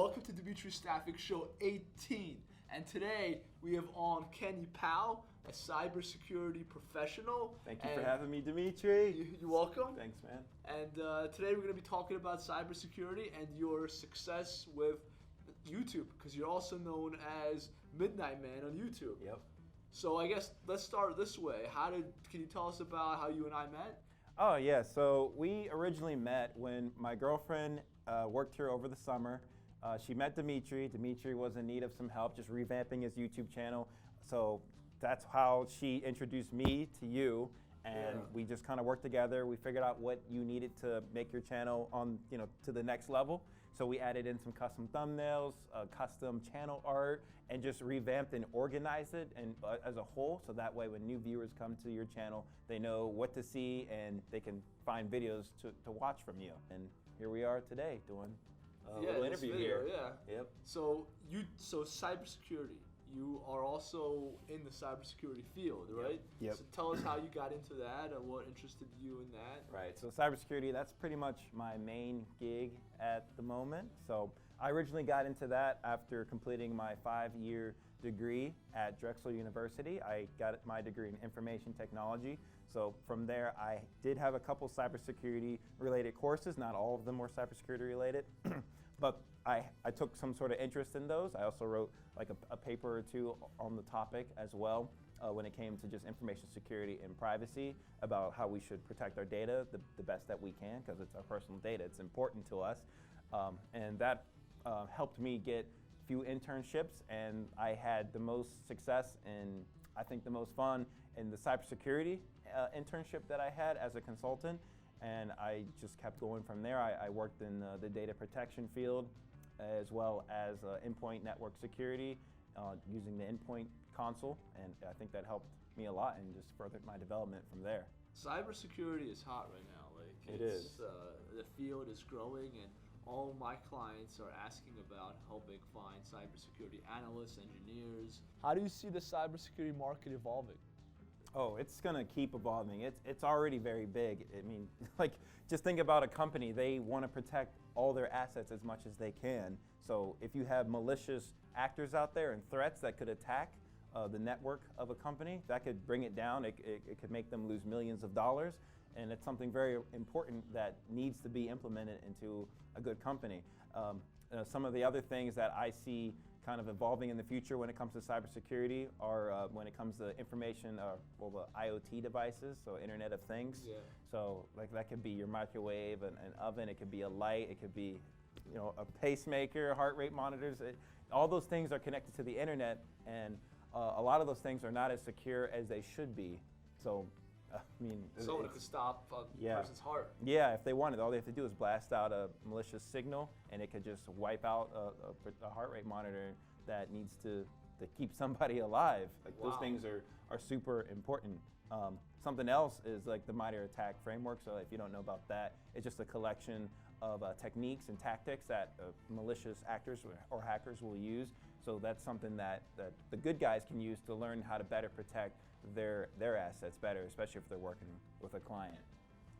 welcome to Dmitry Staffing Show 18. And today we have on Kenny Powell, a cybersecurity professional. Thank you for having me, Dmitry. You're welcome. Thanks, man. And today we're going to be talking about cybersecurity and your success with YouTube, because you're also known as Midnight Man on YouTube. Yep. So I guess let's start this way. Can you tell us about how you and I met? Oh, yeah. So we originally met when my girlfriend worked here over the summer. She met Dmitry. Dmitry was in need of some help just revamping his YouTube channel. So that's how she introduced me to you. And we just kind of worked together. We figured out what you needed to make your channel on, to the next level. So we added in some custom thumbnails, custom channel art, and just revamped and organized it and as a whole. So that way, when new viewers come to your channel, they know what to see and they can find videos to watch from you. And here we are today doing a little interview video, here. Yeah. Yep. So cybersecurity. You are also in the cybersecurity field, right? Yep. So tell us how you got into that and what interested you in that. Right, so cybersecurity, that's pretty much my main gig at the moment. So I originally got into that after completing my 5-year degree at Drexel University. I got my degree in information technology. So from there, I did have a couple cybersecurity related courses. Not all of them were cybersecurity related, but I took some sort of interest in those. I also wrote like a paper or two on the topic as well when it came to just information security and privacy, about how we should protect our data the best that we can, because it's our personal data. It's important to us. And that helped me get a few internships, and I had the most success and I think the most fun in the cybersecurity internship that I had as a consultant. And I just kept going from there. I worked in the data protection field, as well as endpoint network security, using the endpoint console, and I think that helped me a lot and just furthered my development from there. Cybersecurity is hot right now. It is. The field is growing, and all my clients are asking about helping find cybersecurity analysts, engineers. How do you see the cybersecurity market evolving? Oh, it's gonna keep evolving. It's already very big. I mean, just think about a company. They want to protect all their assets as much as they can. So if you have malicious actors out there and threats that could attack the network of a company, that could bring it down. It could make them lose millions of dollars. And it's something very important that needs to be implemented into a good company. Some of the other things that I see kind of evolving in the future when it comes to cybersecurity are when it comes to information, the IoT devices, so Internet of Things. Yeah. So that could be your microwave, an oven, it could be a light, it could be a pacemaker, heart rate monitors. All those things are connected to the internet, and a lot of those things are not as secure as they should be. So someone could stop a person's heart. Yeah, if they wanted, all they have to do is blast out a malicious signal, and it could just wipe out a heart rate monitor that needs to keep somebody alive. Those things are super important. Something else is like the MITRE ATT&CK framework. So if you don't know about that, it's just a collection of techniques and tactics that malicious actors or hackers will use. So that's something that the good guys can use to learn how to better protect their assets better, especially if they're working with a client.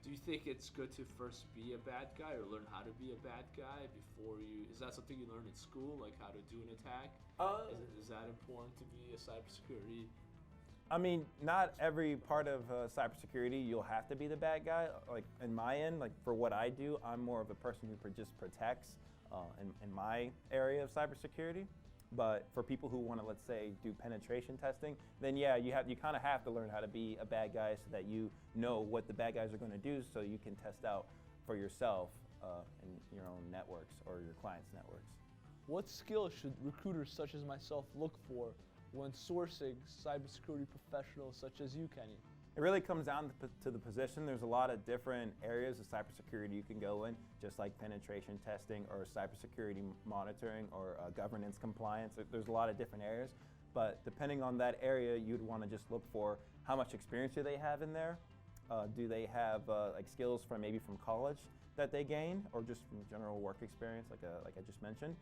Do you think it's good to first be a bad guy or learn how to be a bad guy before is that something you learn in school, like how to do an attack? Is that important to be a cybersecurity? I mean, not every part of cybersecurity you'll have to be the bad guy. Like in my end, like for what I do, I'm more of a person who just protects in my area of cybersecurity. But for people who want to, let's say, do penetration testing, then yeah, you kind of have to learn how to be a bad guy so that you know what the bad guys are going to do, so you can test out for yourself in your own networks or your clients' networks. What skills should recruiters such as myself look for when sourcing cybersecurity professionals such as you, Kenny? It really comes down to the position. There's a lot of different areas of cybersecurity you can go in, just like penetration testing or cybersecurity monitoring or governance compliance. There's a lot of different areas, but depending on that area, you'd want to just look for how much experience do they have in there. Do they have like skills maybe from college that they gain, or just from general work experience, like I just mentioned.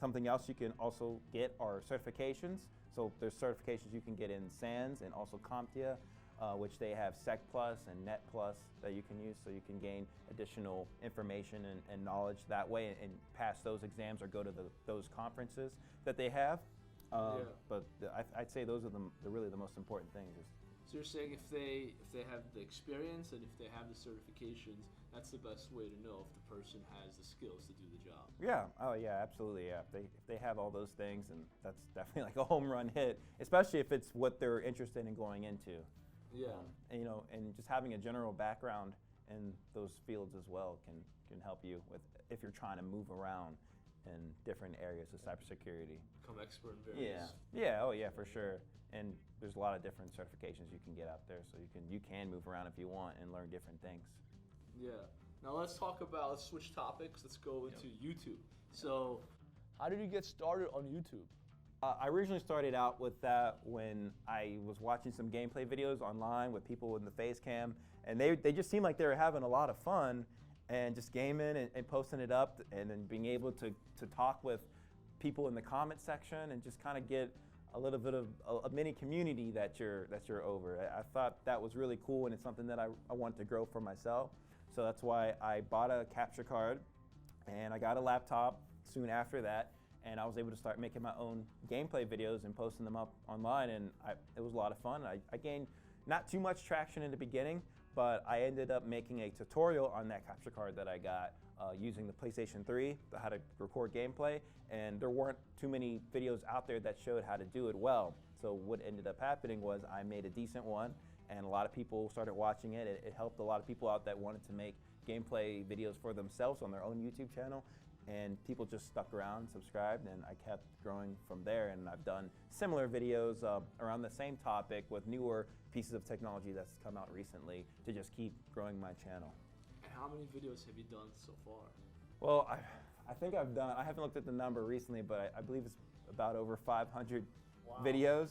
Something else you can also get are certifications. So there's certifications you can get in SANS and also CompTIA. which they have Sec Plus and Net Plus that you can use, so you can gain additional information and knowledge that way, and pass those exams or go to those conferences that they have. But I'd say those are really the most important things. So you're saying if they have the experience and if they have the certifications, that's the best way to know if the person has the skills to do the job. Yeah. Oh yeah, absolutely. Yeah. If they have all those things, and that's definitely like a home run hit, especially if it's what they're interested in going into. Yeah. And, and just having a general background in those fields as well can help you with if you're trying to move around in different areas of cybersecurity. Become expert in various. Yeah. Oh yeah, for sure. And there's a lot of different certifications you can get out there, so you can move around if you want and learn different things. Yeah. Now let's switch topics. Let's go into YouTube. So, how did you get started on YouTube? I originally started out with that when I was watching some gameplay videos online with people in the face cam, and they just seemed like they were having a lot of fun and just gaming and posting it up, and then being able to talk with people in the comment section and just kind of get a little bit of a mini community that you're over. I thought that was really cool, and it's something that I wanted to grow for myself. So that's why I bought a capture card, and I got a laptop soon after that, and I was able to start making my own gameplay videos and posting them up online, and it was a lot of fun. I gained not too much traction in the beginning, but I ended up making a tutorial on that capture card that I got using the PlayStation 3, how to record gameplay, and there weren't too many videos out there that showed how to do it well. So what ended up happening was I made a decent one, and a lot of people started watching it. It helped a lot of people out that wanted to make gameplay videos for themselves on their own YouTube channel, and people just stuck around, subscribed, and I kept growing from there. And I've done similar videos around the same topic with newer pieces of technology that's come out recently to just keep growing my channel. And how many videos have you done so far? Well, I think I haven't looked at the number recently, but I believe it's about over 500 videos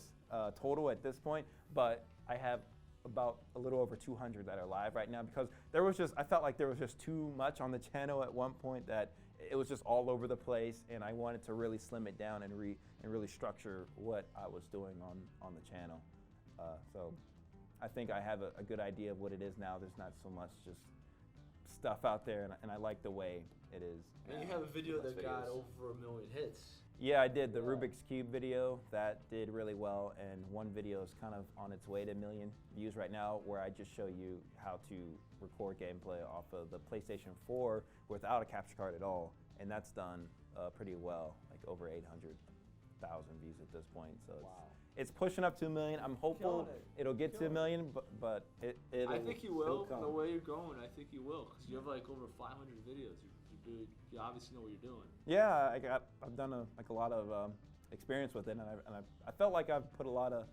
total at this point, but I have about a little over 200 that are live right now, because I felt like there was just too much on the channel at one point, that it was just all over the place, and I wanted to really slim it down and really structure what I was doing on the channel. So I think I have a good idea of what it is now. There's not so much just stuff out there, and I like the way it is. And you have a video that got over 1 million hits. Yeah, I did the Rubik's Cube video. That did really well, and one video is kind of on its way to 1 million views right now, where I just show you how to record gameplay off of the PlayStation 4 without a capture card at all, and that's done pretty well, like over 800,000 views at this point. So it's pushing up to 1 million. I'm hopeful it'll get to 1 million, but it'll. I think you will. The way you're going, I think you will, because you have like over 500 videos. You obviously know what you're doing. Yeah, I've done a lot of experience with it, and I felt like I've put a lot of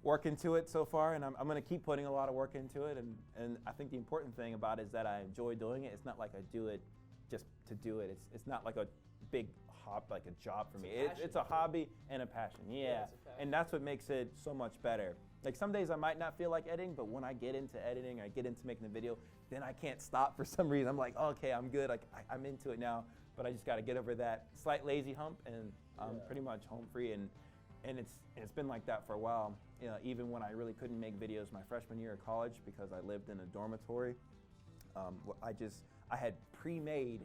work into it so far, and I'm going to keep putting a lot of work into it. And I think the important thing about it is that I enjoy doing it. It's not like I do it just to do it. It's not like a big like a job for me. It's a hobby and a passion. Yeah, and that's what makes it so much better. Like some days I might not feel like editing, but when I get into editing, I get into making the video, then I can't stop for some reason. I'm like, okay, I'm good. Like I'm into it now, but I just got to get over that slight lazy hump, and I'm pretty much home free. And it's been like that for a while. You know, even when I really couldn't make videos my freshman year of college because I lived in a dormitory, I had pre-made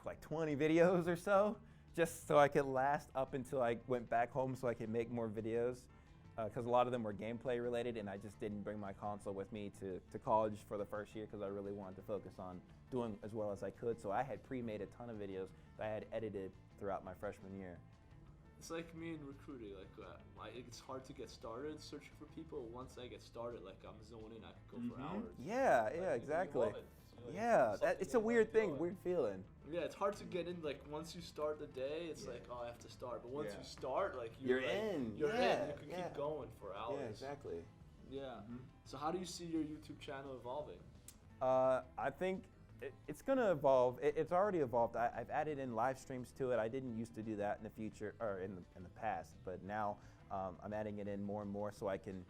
like 20 videos or so, just so I could last up until I went back home so I could make more videos. Because a lot of them were gameplay related, and I just didn't bring my console with me to college for the first year, because I really wanted to focus on doing as well as I could. So I had pre-made a ton of videos that I had edited throughout my freshman year. It's like me in recruiting. Like it's hard to get started searching for people. Once I get started, like I'm zoning in, I could go for hours. Yeah, exactly. It's a weird thing, weird feeling. Yeah, it's hard to get in. Like once you start the day, it's like, oh, I have to start. But once you start, like you're in. You're in. You can keep going for hours. Yeah, exactly. Yeah. So how do you see your YouTube channel evolving? I think it's gonna evolve. It's already evolved. I've added in live streams to it. I didn't used to do that in the future or in the past, but now I'm adding it in more and more so I can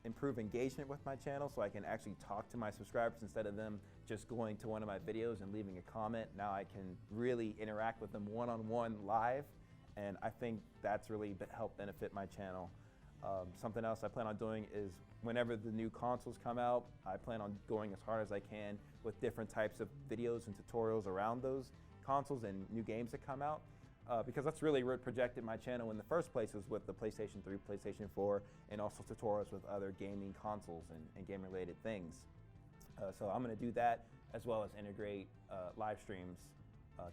improve engagement with my channel, so I can actually talk to my subscribers instead of them just going to one of my videos and leaving a comment. Now I can really interact with them one-on-one live, and I think that's really helped benefit my channel. Something else I plan on doing is whenever the new consoles come out, I plan on going as hard as I can with different types of videos and tutorials around those consoles and new games that come out. Because that's really what projected my channel in the first place, was with the PlayStation 3, PlayStation 4, and also tutorials with other gaming consoles and game-related things. So I'm going to do that, as well as integrate live streams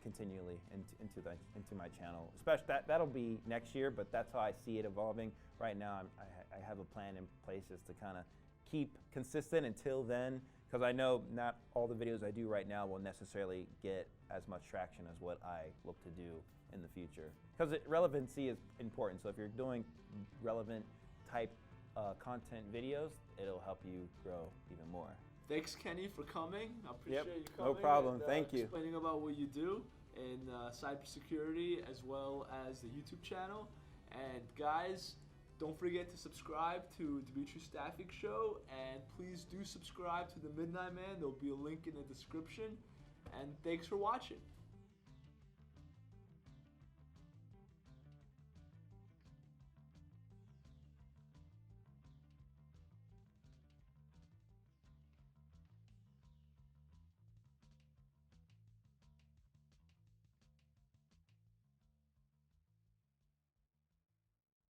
continually into my channel. Especially that'll be next year, but that's how I see it evolving. Right now, I have a plan in place just to kind of keep consistent until then, because I know not all the videos I do right now will necessarily get as much traction as what I look to do in the future. Because relevancy is important, so if you're doing relevant type content videos, it'll help you grow even more. Thanks, Kenny, for coming. I appreciate you coming. No problem. And, thank you. Explaining about what you do in cybersecurity, as well as the YouTube channel. And guys, don't forget to subscribe to Dmitry Staffik Show, and please do subscribe to the Midnight Man. There'll be a link in the description. And thanks for watching.